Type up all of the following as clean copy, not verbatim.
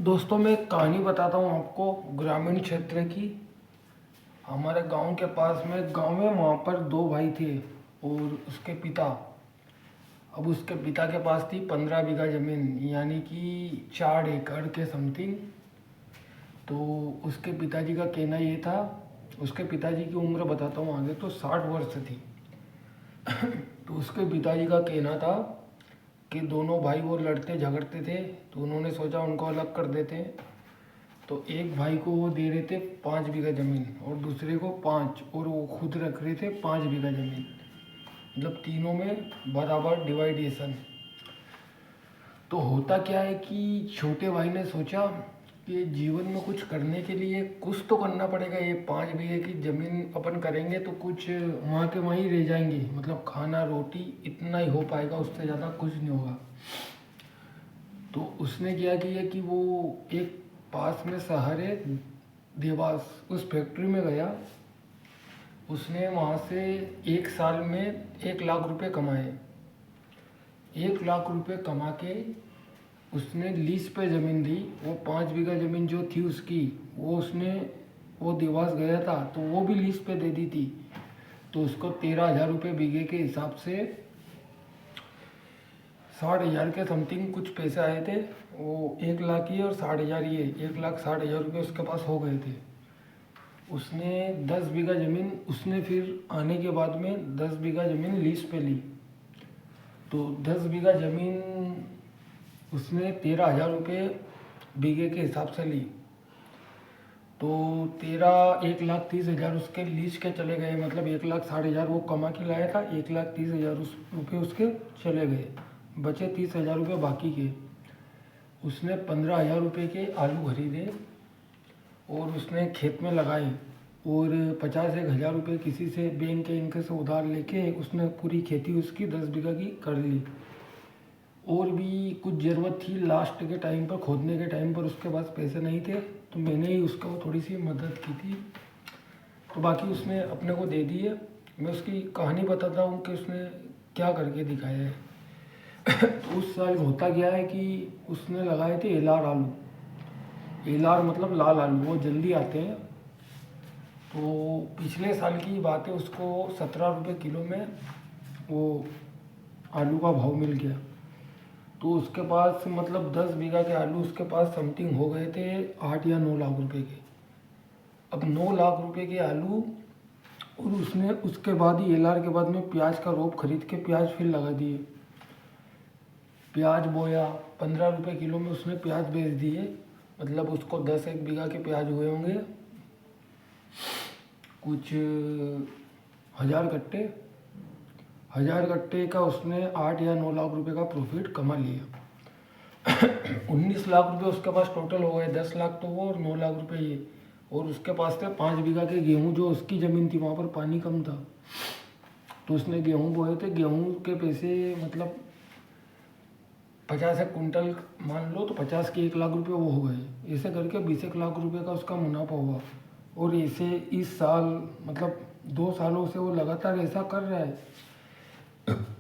दोस्तों मैं एक कहानी बताता हूँ आपको ग्रामीण क्षेत्र की। हमारे गांव के पास में एक गांव है, वहाँ पर दो भाई थे और उसके पिता। अब उसके पिता के पास थी 15 बीघा ज़मीन, यानी कि 4 एकड़ के समथिंग। तो उसके पिताजी का कहना ये था, उसके पिताजी की उम्र बताता हूँ आगे, तो 60 वर्ष थी। तो उसके पिताजी का कहना था कि दोनों भाई वो लड़ते झगड़ते थे, तो उन्होंने सोचा उनको अलग कर देते हैं। तो एक भाई को वो दे रहे थे 5 बीघा ज़मीन और दूसरे को 5, और वो खुद रख रहे थे 5 बीघा ज़मीन, मतलब तीनों में बराबर डिवाइडेशन। तो होता क्या है कि छोटे भाई ने सोचा कि जीवन में कुछ करने के लिए कुछ तो करना पड़ेगा। ये 5 बीघे की ज़मीन अपन करेंगे तो कुछ वहाँ के वहीं रह जाएंगे, मतलब खाना रोटी इतना ही हो पाएगा, उससे ज़्यादा कुछ नहीं होगा। तो उसने क्या किया कि वो एक पास में शहर है देवास, उस फैक्ट्री में गया। उसने वहाँ से 1 साल में 1 लाख रुपए कमाए। 1 लाख रुपए कमा के उसने लीज पे ज़मीन ली। वो 5 बीघा ज़मीन जो थी उसकी, वो देवास गया था तो वो भी लीज पे दे दी थी। तो उसको 13,000 रुपये बीघे के हिसाब से 60,000 के समथिंग कुछ पैसे आए थे। वो 1 लाख ये और 60,000 ये, 1,60,000 रुपये उसके पास हो गए थे। उसने 10 बीघा ज़मीन, उसने फिर आने के बाद में 10 बीघा ज़मीन लीज पे ली। तो 10 बीघा ज़मीन उसने 13,000 रुपये बीघे के हिसाब से ली। तो 1,30,000 उसके लीज के चले गए, मतलब 1,60,000 वो कमा के लाया था, 1,30,000 रुपये उसके चले गए, बचे 30,000 रुपये बाकी के। उसने 15,000 रुपये के आलू खरीदे और उसने खेत में लगाए, और 50-1,000 रुपये किसी से बैंक के इनके से उधार लेके उसने पूरी खेती उसकी 10 बीघा की कर ली। और भी कुछ ज़रूरत थी लास्ट के टाइम पर, खोदने के टाइम पर उसके पास पैसे नहीं थे, तो मैंने ही उसको थोड़ी सी मदद की थी। तो बाकी उसने अपने को दे दिए। मैं उसकी कहानी बताता हूँ कि उसने क्या करके दिखाया है। तो उस साल होता क्या है कि उसने लगाए थे एलार आलू। एलार मतलब लाल आलू, वो जल्दी आते हैं। तो पिछले साल की बात है, उसको 17 रुपये किलो में वो आलू का भाव मिल गया। तो उसके पास मतलब 10 बीघा के आलू उसके पास समथिंग हो गए थे 8 या 9 लाख रुपए के। अब 9 लाख रुपए के आलू, और उसने उसके बाद ही एलआर के बाद में प्याज का रोप खरीद के प्याज फिर लगा दिए। प्याज बोया, 15 रुपये किलो में उसने प्याज बेच दिए, मतलब उसको 10 बीघा के प्याज हुए होंगे कुछ 1,000 कट्टे। 1,000 कट्टे का उसने 8 या 9 लाख रुपए का प्रॉफिट कमा लिया। 19 लाख रुपए उसके पास टोटल हो गए, 10 लाख तो वो और 9 लाख रुपए ये। और उसके पास थे 5 बीघा के गेहूँ, जो उसकी ज़मीन थी वहाँ पर पानी कम था, तो उसने गेहूँ बोए थे। गेहूँ के पैसे मतलब 50 एक कुंटल मान लो, तो 50 के 1 लाख रुपए वो हो गए। ऐसे करके 20 लाख रुपए का उसका मुनाफा हुआ। और ऐसे इस साल मतलब 2 सालों से वो लगातार ऐसा कर रहा है।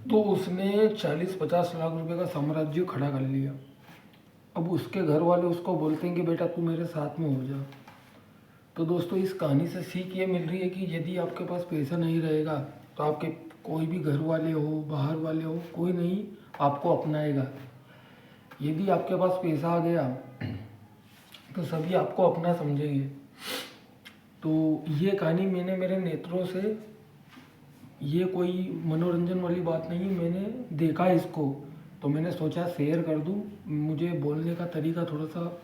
तो उसने 40-50 लाख रुपए का साम्राज्य खड़ा कर लिया। अब उसके घर वाले उसको बोलते हैं कि बेटा तू मेरे साथ में हो जा। तो दोस्तों इस कहानी से सीख ये मिल रही है कि यदि आपके पास पैसा नहीं रहेगा तो आपके कोई भी घर वाले हो, बाहर वाले हो, कोई नहीं आपको अपनाएगा। यदि आपके पास पैसा आ गया तो सभी आपको अपना समझेंगे। तो ये कहानी मैंने मेरे नेत्रों से, ये कोई मनोरंजन वाली बात नहीं, मैंने देखा इसको तो मैंने सोचा शेयर कर दूं। मुझे बोलने का तरीका थोड़ा सा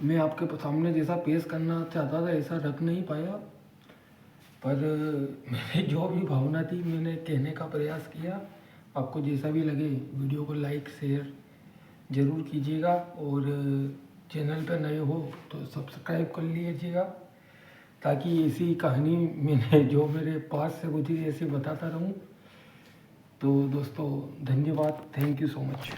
मैं आपके सामने जैसा पेश करना चाहता था ऐसा रख नहीं पाया, पर मेरी जो भी भावना थी मैंने कहने का प्रयास किया। आपको जैसा भी लगे वीडियो को लाइक शेयर ज़रूर कीजिएगा, और चैनल पर नए हो तो सब्सक्राइब कर लीजिएगा, ताकि ऐसी कहानी मैंने जो मेरे पास से गुजरी ऐसे बताता रहूं। तो दोस्तों धन्यवाद, थैंक यू सो मच।